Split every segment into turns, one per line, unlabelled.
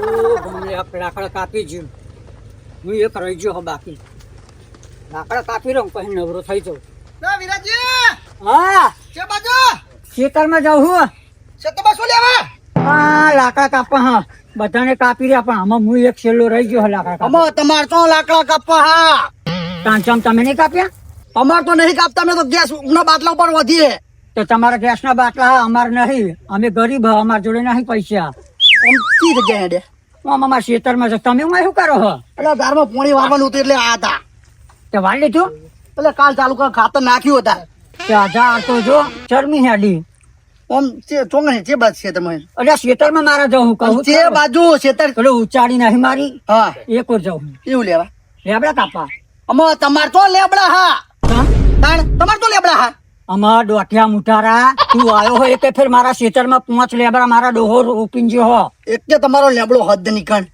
લાકડા કાપી જ્યું હું એક રહી ગયો હવે બાકી લાકડા કાપી રહું પછી નવરો થઈ જાઉં.
વિરાજી
હા
છે બાજુ
ખેતરમાં જાઉં હું.
ખેતરમાં શું લેવા?
હા લાકડા કાપવા. હા બધાને કાપી રહ્યા પણ આમાં હું એક છેલ્લો રહી ગયો લાકડા કાપવા.
અમાર તમાર તો લાકડા કાપવા હા
કાંચમ તમે નહીં કાપ્યા?
અમાર તો નહીં કાપતા, અમે તો ગેસ ના બાટલા ઉપર વધીએ.
તો તમારા ગેસના બાટલા અમાર નહીં, અમે ગરીબ હ, અમાર જોડે નહીં પૈસા.
આમ કી જગ્યાએ હેડે?
હું અમારા ખેતરમાં છે. તમે હું શું કરો હો?
એટલે ઘરમાં પોણી વારવાનું હતું એટલે આ હતા.
તે વાળ લીધું?
એટલે કાલ ચાલુ કર ખાતર નાખ્યું હતા.
તે આજા તો જો ચરમી હેડી.
આમ છે ચોંગણી છે બાદ છે તમે.
એટલે ખેતરમાં મારા જવું કહું
છે બાજુ ખેતર.
પેલું ઉચાડી નહીં મારી
હા
એક વાર જવું.
એવું લેવા
લેબડા કાપા.
અમાર તમાર તો લેબડા હા.
કાં?
તાણ તમાર તો લેબડા હા.
અમાર દોઠિયા મુઠારા તું આવ્યો હોય કે ફેર મારા ખેતરમાં 5 લેબડા મારા ડોહો રોપીને ગયો હો.
એક કે તમારો લેબડો હદ નીકળ.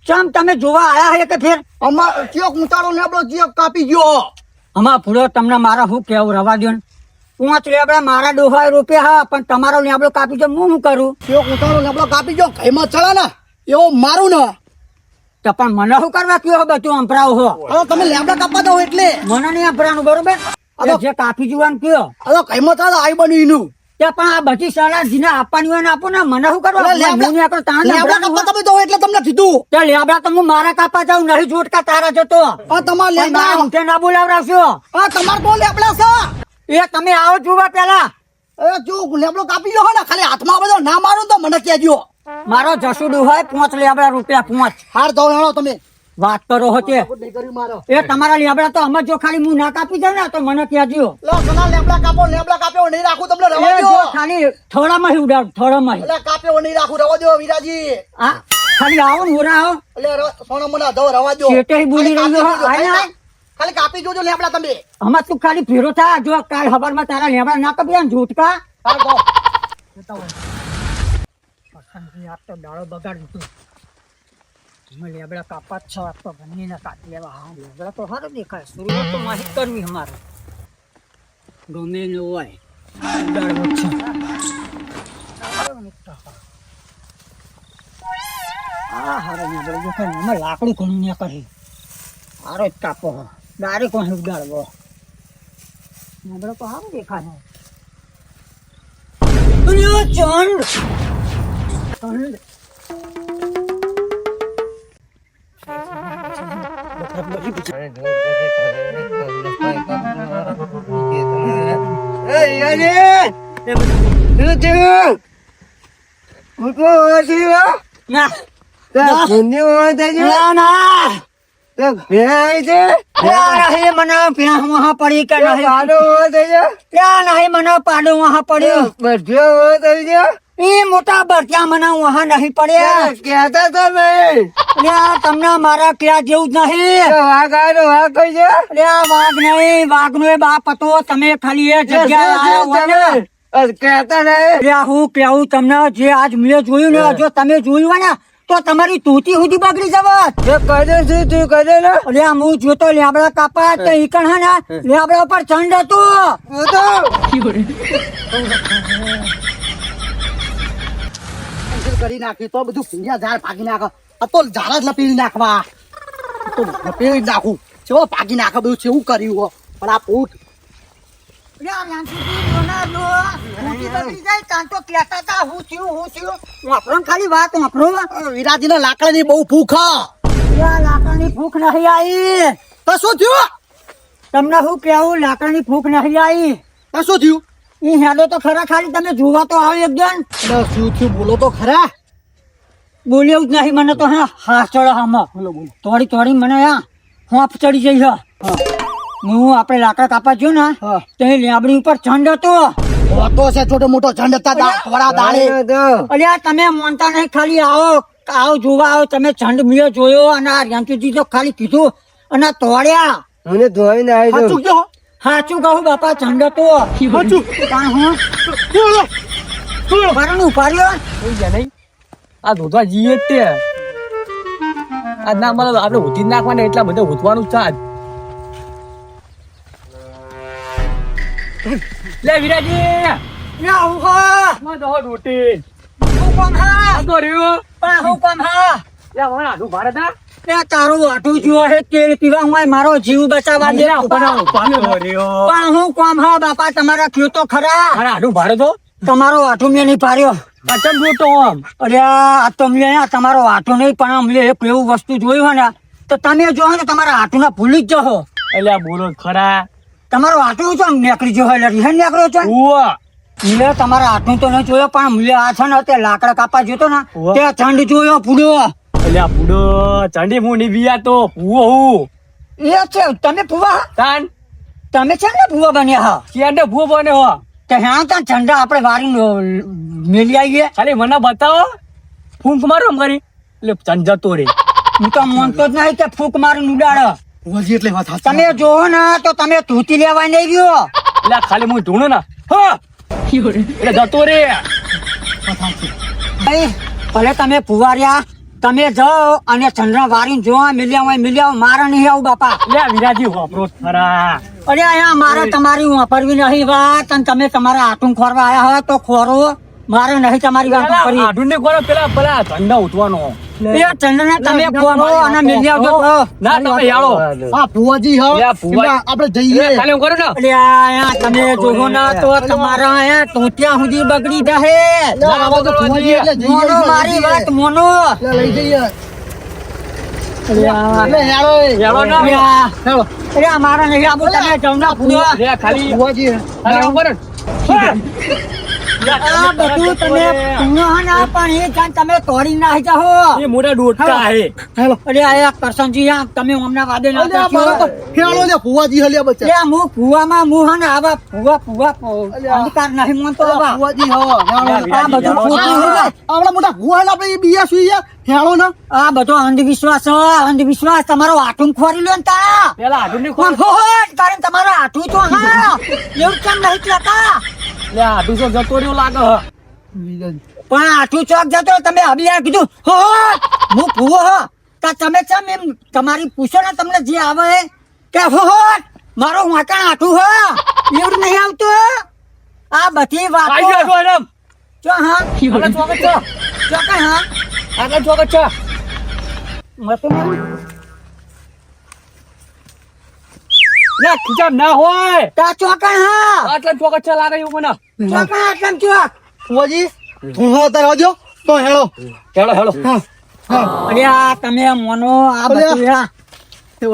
ચમ તમે જોવા આયા હે કે ફેર?
અમાર ચિયોક મુતારો લેબડો ચિયોક કાપી ગયો.
અમાર ફૂડો તમને મારા શું કેવું રવા દો ને. 5 લેબડા મારા ડોહાએ રોપ્યા હા પણ તમારો લેબડો કાપી જો હું શું કરું?
ચિયોક મુતારો લેબડો કાપી ગયો ઘઈમાં ચડા ને એવો મારું ને.
તો પણ મને શું કરવા કયો બધું અંભરાવ હો?
હવે તમે લેબડા કાપવા દો એટલે
મને નહીં અંભરાનું બરોબર. હવે જે કાપી જવાનું કયો
હવે ઘઈમાં ચડા આઈ બન્યું એનું.
ત્યાં પણ આ બધી સલાહ જેને આપવાની હોય ને આપો ને. મને શું કરવા?
લેબડા
હું નહીં આપો તાણ
લેબડા
અંભરાનું
કાપવા
હોય.
તમે દો એટલે તમને કીધું.
તે લેબડા તો હું મારા કાપા જાઉં નહીં જોટકા તારા જતો.
આ તમાર
પણ
લેબડા
મારા ઊંધે ના બોલાવરાવશો.
આ તમાર તો લેબડા છે.
એ તમે આવો જોવા પેલા.
એ જો લેબડો કાપી ગયો ને ખાલી હાથમાં બધો ના મારો તો મને કહેજો.
મારો જસુડું હોય 5 લેબડા રૂપિયા 5.
હાર દો હેણો તમે.
વાત કરો હો તે.
નહીં કર્યું મારો.
એ તમારા લેબડા તો અમે જો ખાલી હું ના કાપી જાઉં ને તો મને કહેજો.
લો ઘણા લેબડા કાપો લેબડા કાપ્યો નહીં રાખું તમને
એ
રવા
જો
દો.
ખાલી થોડામાં જ ઉડાડ થોડામાં જ.
એટલે કાપ્યો નહીં રાખું રવા દો વિરાજી.
આ ખાલી આવો ને ઓરા આવો.
એટલે સોના મના દો રવા દો.
શેઠે બોલી રહ્યો હો. આય ને.
ખાલી કાપી જોજો લેબડા તમે.
આમાં તું ખાલી ફેરો થા. જો કાલ હવારમાં તારા લેબડા ના કાપ્યા ને ઝૂટકા.
હાર દો.
તો દાડો બગાડ દીધું. લેબડા કાપા જ છ તો બંને કાપી લેવા. હા લેબડા તો સારું દેખાય. શરૂઆત તો માહિત કરવી અમારે ગમે ન હોય ઉડાડવો જ છે. હા હારો લેબડો દેખાય ને એમાં લાકડું ઘણું ને કરી હારો જ કાપો. ડાયરેક્ટ કોઈ ઉડાડવો. લેબડો તો સારું દેખાય. ચંડ ચંડ પડી કે નહીં મને પાડું વહાં પડ્યું. એ મોટા બરત્યા મને વહાં નહીં પડ્યા.
કહેતા તમે
તમને મારા ક્યાં જેવું જ નહીં. વાઘ નહીં વાઘ નો બાપ હતો. તમે ખાલી એ જગ્યાએ આયા હોય ને.
કહેતા નહીં.
હું કેવું તમને જે આજ મેં જોયું ને જો તમે જોયું હોય ને તો તમારી તૂતી સુધી બગડી જવા. હું જોતો લેબડા કાપા તો ઈકણ હે ને લેબડા ઉપર ચંડ હતું.
કરી નાખી તો બધું ભૂંડિયા ઝાડ ભાગી નાખે. આ તો ઝાડ જ લપેડી નાખવા. આ તો લપેડી જ નાખું. ચેવો ભાગી નાખે બધું કેવું કર્યું હો. પણ આ પૂટ
ખાલી વાત વાપરો.
વિરાજી ના લાકડા ની બહુ ભૂખ
લાકડાની ભૂખ નહીં આવી
તો શું થયું?
તમને શું કેવું લાકડાની ભૂખ નહીં આવી.
તો શું થયું?
એ હેડો તો ખરા ખાલી તમે જોવા તો આવો એકદમ.
શું થયું બોલો તો ખરા.
બોલ્યું જ નહીં મને તો હે હા ચડે આમાં થોડી થોડી મને હા હોંફ ચડી જઈ છે. હું આપણે લાકડા કાપા જો ને તો એ લેબડી ઉપર ચંડ હતો.
હોતો છે છોટો મોટો ઝંડ હતા થોડા દાડે.
અલ્યા તમે માનતા નહીં ખાલી આવો જોવા આવો. તમે ચંડ મેં જોયો અને આ રેંચુજી તો ખાલી કીધું અને તોડ્યા.
મને ધોઈને આવી
સાચું કહો. સાચું કહું બાપા ચંડ હતો. હું ઉપાડ્યો
આ ધોધવા જઈએ જ તે આ ના મળે આપડે ઉધી નાખવાને એટલા બધા ઉધવાનું જ છે. લે વિરાજી
રોટી કોમ હા
આ તો રહ્યો
પણ હું કોમ હા
લે મને આટલું ભારત ના
એ તારું વાટું જો હે તેલ પીવા હું મારો જીવ બચાવવા દે પણ હું કોમ હા બાપા તમારા થયો તો ખરા
અરે આટલું ભારત હો
તમારો વાટું મેં નહીં પાડ્યો
અચમ જોતો આમ
અરે આ તો મેં તમારો વાટું નહીં પણ અમને એક એવું વસ્તુ જોયું હોય ને તો તમે જો ને તમારા હાથું ના ભૂલી જ જશો
એટલે આ બોલો ખરા
તમારો હાથું તો નીકળી ગયો એટલે રિહન નીકળ્યો છે
ઉવા
મેં તમારા હાથું તો નહીં જોયો પણ મેં આ છે ને તે લાકડા કાપા જોતો ને
ઉવ્વ.
તે ચંડ જોયો પૂડો
એટલે આ બુડો ચંડી મુંડી બિયા તો હુઓ હું
એ છે તમે ફુવા
તાન
તમે છે ને ફુવા બન્યા હા
ક્યાં ભૂ બને હો
તે હા ત્યાં ઠંડા આપણે વારી મેલી આવીએ
ખાલી મને બતાવો ફૂંક મારો એમ કરી એટલે ચંદ જતો રે
હું તો માનતો જ નહીં કે ફૂંક મારી ઉડાડ
ભુવાજી એટલે વાત સાચી.
તમે જોવો ને તો તમે ધોતી લેવા નહીં ગયો
એટલે આ ખાલી હું ઢૂંઢું ને હા એટલે જતો રે
ભાઈ, ભલે તમે ફુવાર્યા તમે જાઓ અને ચંદ્રા વારીને જો મિલ્યા મારા નહીં આવું બાપા
એટલે આ વિરાજી વાપરો ખરા
અરે અહીંયા મારે તમારી વાપરવી નહીં વાત અને તમે તમારા આટું ખોરવા આયા હોય તો ખોરો મારે નહીં તમારી વાત કરી
આઢું ને કોનો પેલા પેલા ઠંડા ઉઠવાનો
એ ચંદ્રને તમે ખોરો અને મિલ્યા જો
ના તમે યાળો
હા ભુવાજી હા
લે, ભુવા-
આપણે જઈએ
ખાલી હું કરું ને
અરે અહીંયા તમે જોવો ના તો તમારા અહીંયા ટોટિયા સુધી બગડી જશે
લે, આવો તો ભુવાજી એટલે જઈએ
મોનો મારી વાત મોનો
લે, લઈ જઈએ
અરે આ-
લે, હેળો એ.
યાળો ના
અરે આ-
હેળો.
અરે આ મારા નહીં આબુ તમે જમના ફૂવા
લે ખાલી
ભુવાજી
ખાલી હું કરું
આ બધું તમે પૂર્ણ ના પણ એ જાણ તમે તોડી નાખી જાહો
એ મોટા ડોટકા હે
હેળો.
અરે આ એક કરશનજી આ તમે હમણાં વાદે ના
અલે, આ મારો તો
કરશો
હેળો લે, ભુવાજી હલ્યા બચ્ચા.
લે હું ફુવામાં મું હે ને આવા ફુવા અંધકાર નહીં માનતો આવા
ભુવાજી હા, હેળો.
આ બધું ખોટું છે.
આવડા મોટા ભુવા એટલે આપણે એ બિયા સુઈએ હેળો ને
આ બધો અંધવિશ્વાસ છે અંધવિશ્વાસ તમારો હાથું ખોરી લો ને તા
પેલા આઢું ને
કોણ હોટ કારણ તમારો હાથું તો હા એવું કેમ નહીં કહેતા
લે આઢું તો જતો રહ્યો લાગે હ.
પણ આઠું ચોક જતો તમે હવે આ કીધું હોટ હું ફુવો હો તા તમે ચમ એમ તમારી પૂછો ને તમને જે આવે એ કે હોટ મારો વાંકણ આઠું હો એવું નહીં આવતું આ બધી
આઈ
વાતો
ગયો છો એમ
ચો હા
આપણે સ્વાગત છે
ચો કઈ હા
આગળ સ્વાગત છે
મતું નહીં
લે ખીચામ ના હોય
તા ચો કઈ હા
આટલા સ્વાગત છે લાગે એવું મને
ચો કઈ આટલા ચોક
ભુવાજી ધૂણો ઉતારવા દો તો હેળો
હેલો હેલો
અરે આ તમે મોનો આ
અરે આ-
બધું આ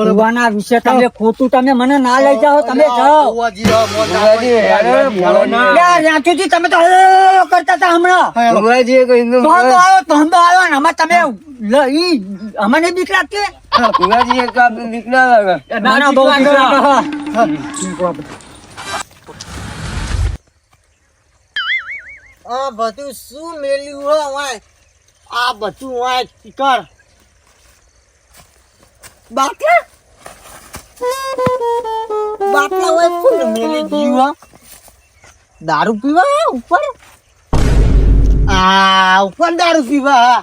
ભગવાનના વિશે તમે ખોટું તમે મને ના લઈ જાઓ તમે જાઓ
ભુવાજી હા, મોટા
હેલો ના
લે રાંચુજી તમે તો કરતા હતા હમણાં
હેળો.
ધંધો આવ્યો ને આમાં તમે ઈ અમને બીક લાગતી નાના બહુ બીક લાગે હા.
આ બધું શું મેલ્યું હોય વાય આ બધું વાય કર બાટલા બાટલા હોય ફૂલ મેલી જીવા દારૂ પીવા ઉપર ઉપર દારૂ પીવા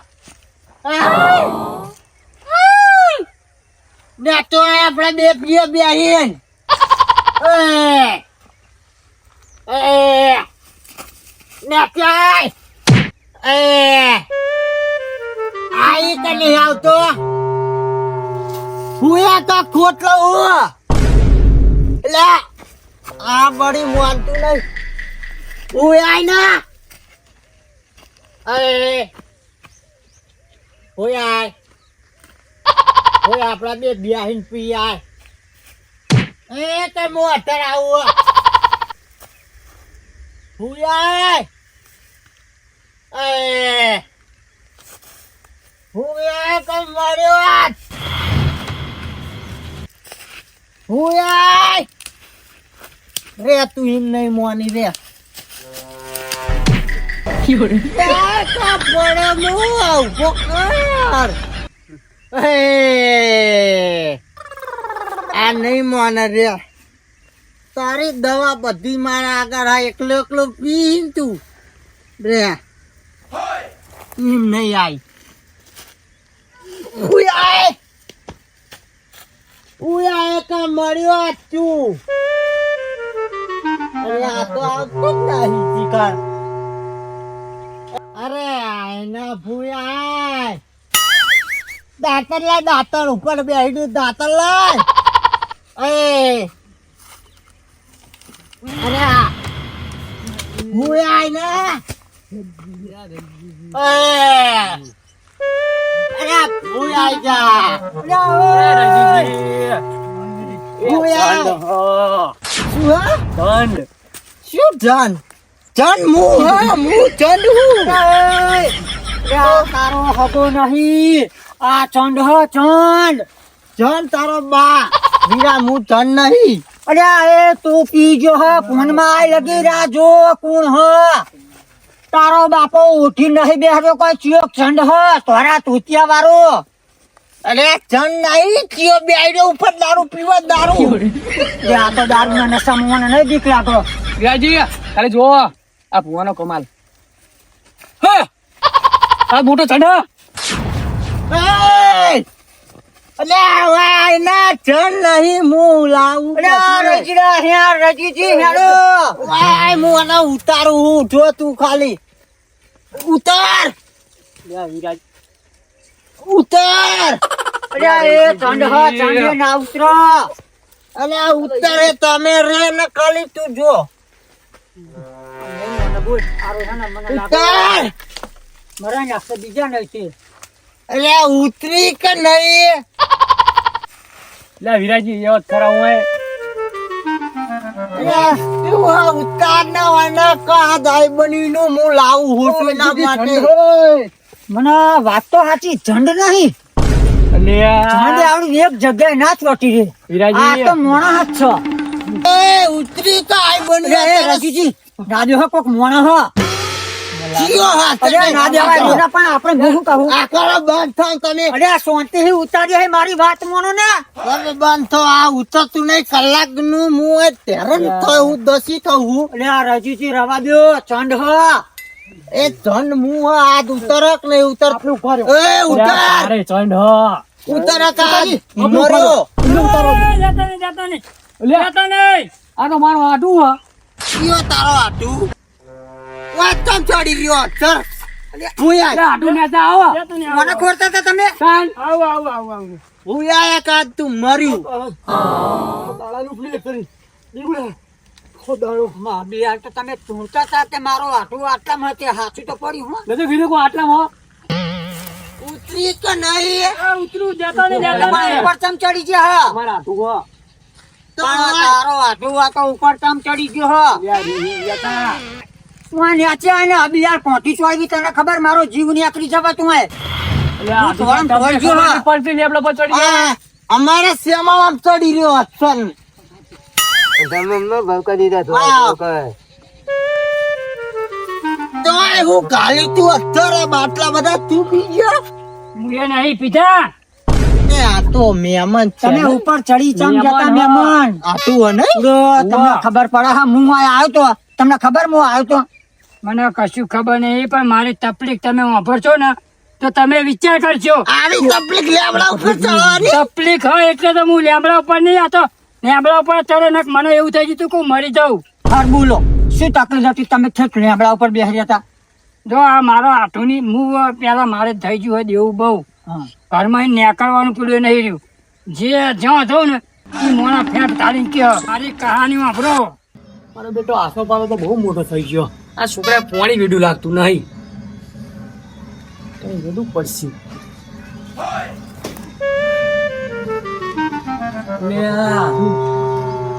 ને તો આપણે બે પ્રિય બેહીન નચાય આઈ કે નહીં આવતો હું તો ખોટલો હું એટલે આ બડી માનતું નહીં હું આય ના હું આય આપડા બે બિયાહીન પી આય તો હું અત્યારે આવું હું આય હું કઈ મળ્યો આજ હું રે તું એમ નહીં મોની રે આ નહીં મોને રે તારી દવા બધી મારા આગળ આ એકલો એકલો પીન તું રે એમ નહીં આઈ ઉયા કા મળ્યો તું અરે આ તો આવતો જ નહીં શિકાર અરે આયના ભૂયા દાતર લાય દાતર ઉપર બેહીને દાતર લાય એ અરે ભૂયા આયના અરે ભૂયા આઈ જા શું જન જન
તારો હતો નહીં આ ચંડ હ ચંડ
જન તારો બા વીરા હું જન નહીં
અરે એ તું પીજો હ ફોનમાં આઈ લગી રાજો કોણ હ તારો બાપો ઉઠી નહીં બેહજો કોઈ ચિયો ચંડ હ તોરા તૂતિયા વાળો
અરે જન નહીં કયો બેડો ઉપર દારૂ પીવા દારૂ
એ આ તો દારૂના નશામાં મને નહીં બીક લાગો
વિરાજી ખાલી જો આ ભુવાનો કમાલ હા આ મોટો ચંડા
અલે વાય ના જન નહીં હું લાવું
અરે રજીડા હે રજીજી હેડો
વાય હું આને ઉતારું જો તું ખાલી ઉતાર
વિરાજ
ઉતાર
અરે એ ચંડ હ ચંડ ના ઉતરો
અલે ઉતારે તમે રે ને ખાલી તું જો ઉતાર
મરા નાખતો બીજા નહીં
અલે ઉતરી કે નહીં
લે વિરાજી એવો ખરા હું
ઉતાર ના વાના કા દાઈ બની નું હું લાવું હોટો ના માટે
મને વાત તો સાચી ઝંડ નહીં
અને
ઝંડ આવડી એક જગ્યાએ ના ચોટી રે
વિરાજી
આ તો મોણા હાથ છો
એ ઉતરી તો આઈ બની
અરે એ રજીજી રાજો હ કોક મોણા હ
જીઓ હાથ
અરે ના દેવાય મોના પણ આપણે હું કહું
આ કરો બંધ થાવ તમે
અરે આ શાંતિથી ઉતારી હે મારી વાત મોનો ને
હવે બંધ થો આ ઉતરતું નહીં કલાક નું હું હેરાન થયું દસી થયું
અરે આ રજીજી રવા દો ચંડ હ
એ ધન હું આ ઉતરક નહીં ઉતર એ ઉતર
અરે ચંડ
ઉતર કાલી મરો
લે આ તો મારો આટું હ
કયો તારો આટુ વાત કેમ ચડી રહ્યો સર ભૂયા
આટું ને આવો
મને ખોરતા હતા તમે
ચાલ આવો
ભૂયા કાદ તું મર્યું
માં બિયાર તો તમે ટૂંટા હતા કે મારો આટલું આટલામાં તે હાચું તો પડ્યું હો
મેં તો કીધું કે આટલામાં
ઉતરી કે નહીં
ઉતરું દેતા ને
તમારે ઉપર ચમ ચડી ગયા હા
મારા આટું હો
તો
તારો આટલું આ તો ઉપર ચમ ચડી ગયો હો તું નેચે આને બિયાર કોટી ચોવી તને ખબર મારો જીવ નીકળી જવા તું
આ અમારે શ્યામાળામ ચડી રહ્યો અસલ તો હું ગાલી તું અત્યારે બાટલા બધા તું પી ગયો
એ નહીં પીધા
એ આ તો મહેમાન છે
તમે ઉપર ચડી ચમ જતા મહેમાન
આ તું ને
તમને ખબર પડે હા હું આવ્યો તો તમને ખબર હું આવ્યો તો
મને કશું ખબર નહીં પણ મારી તકલીફ તમે વાપરશો ને તો તમે વિચાર કરજો
આવી તકલીફ લેવડા ઉપર ચડવાની
તકલીફ હોય એટલે તો હું લેબડા ઉપર નહીં આતો લેબડા ઉપર ચડે ને મને એવું થઈ ગયું કે હું મરી જાઉં
હાર બોલો શું તકલીફ હતી તમે ઠેક લેબડા ઉપર બેસી હતા
જો આ મારો આઠુની હું પેલા મારે થઈ ગયું હોય દેવું બહુ ઘરમાં નીકળવાનું પેલું નહીં રહ્યું જે જ્યાં જવું ને એ મોના ફેટ તાળી કે મારી કહાની વાપરો
મારો બેટો આસો પાડો તો બહુ મોટો થઈ ગયો આ છોકરા પાણી વેડું લાગતું નહીં કઈ વેડું પડશે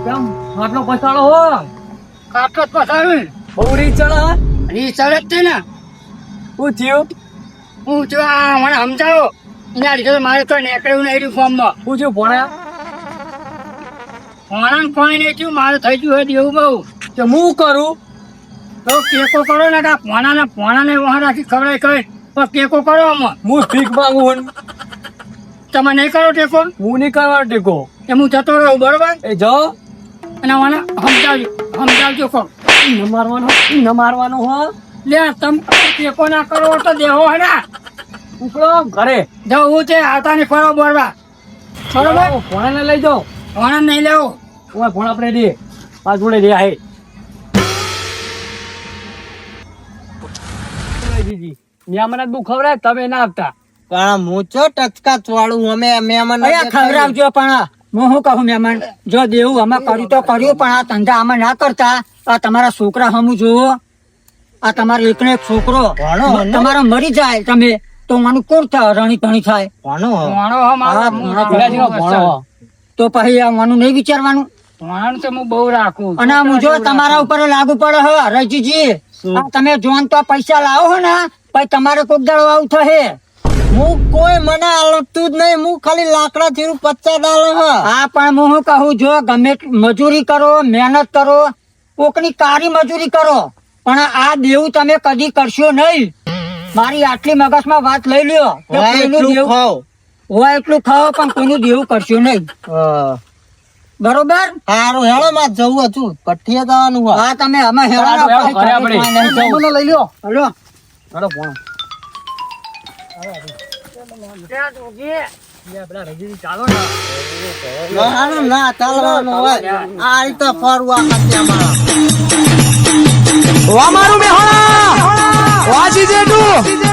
કેમ આટલો પછાડો હો
કાટલો પસાડું
બહુ રીત ચડે
રીસળ જ છે ને
શું થયું
હું જો આ મને સમજાવો એના લીધે મારે કોઈ નીકળ્યું નહીં રહ્યું ફોર્મમાં
શું થયું ભણ્યા
ભણાને કોઈ નહીં થયું મારે થઈ ગયું હોય દેવું બહુ
કે હું કરું
તો ટેકો કરો ને કે ભણાને વહાં રાખી ખવડાય કઈ પણ ટેકો કરો આમાં
હું ભીખ માંગુ
તમે નહીં કરો ટેકો
હું નહીં કરવા ટેકો
એ હું જતો રહું બરોબર
એ જાઓ
અને મને સમજાવજો કહો
ન મારવાનો હો
લે તમે ટેકો ના કરો તો દેવો હે ને
ઉપડો ઘરે
જવું છે આવતા ને ફરો બોરવા બરોબર
ભણાને લઈ જાઓ
ભણા નહીં લેવો
ઓય ભણ આપણે દે આ જોડે દે હે દીદી મહેમાન બહુ ખવડાય તમે ના આપતા.
પણ હું ચો ટચકા વાળું અમે મહેમાન
અરે ખવડાવજો પણ હું શું કહું મહેમાન જો દેવું અમે કર્યું તો કર્યું પણ આ ધંધા અમે ના કરતા આ તમારા છોકરા હમું જુઓ આ તમારો એકનો એક છોકરો તમારો મરી જાય તમે તો માનું કોણ થાય રણી ધણી થાય
ભણો હો મારો
હા,
હું
પેલાથી ભણો.
તો પછી આ માનું નહીં વિચારવાનું
ભણવાનું તો હું બહુ રાખું.
અને આ મુજો તમારા ઉપર લાગુ પડે હો રજીજી આ તમે જોન તો પૈસા લાવો હો ને પછી તમારે કોક દાડો આવું થશે
હું કોઈ મને આલતું જ નહીં હું ખાલી લાકડા ચીરું 50 ડાલો હ
હા પણ હું શું કહું જો ગમે એટલી મજૂરી કરો મહેનત કરો કોકની કારી મજૂરી કરો પણ આ દેવું તમે કદી કરશો નહીં મારી આટલી મગજમાં વાત લઈ લ્યો કે કોઈનું દેવું હોય એટલું ખાઓ પણ કોઈનું દેવું કરશો નહીં બરોબર
હારું હેળો માં જવું હતું પઠ્ઠીએ જવાનું હોય
હા તમે અમે
ઘરે આપણે.
મને લઈ લ્યો
હલો
હાલો ભણો.
હારું ના ચાલવાનું હોય આ રીતે ફરવા અમારા
વાહ મારું મેહોણા વાજી જેઠું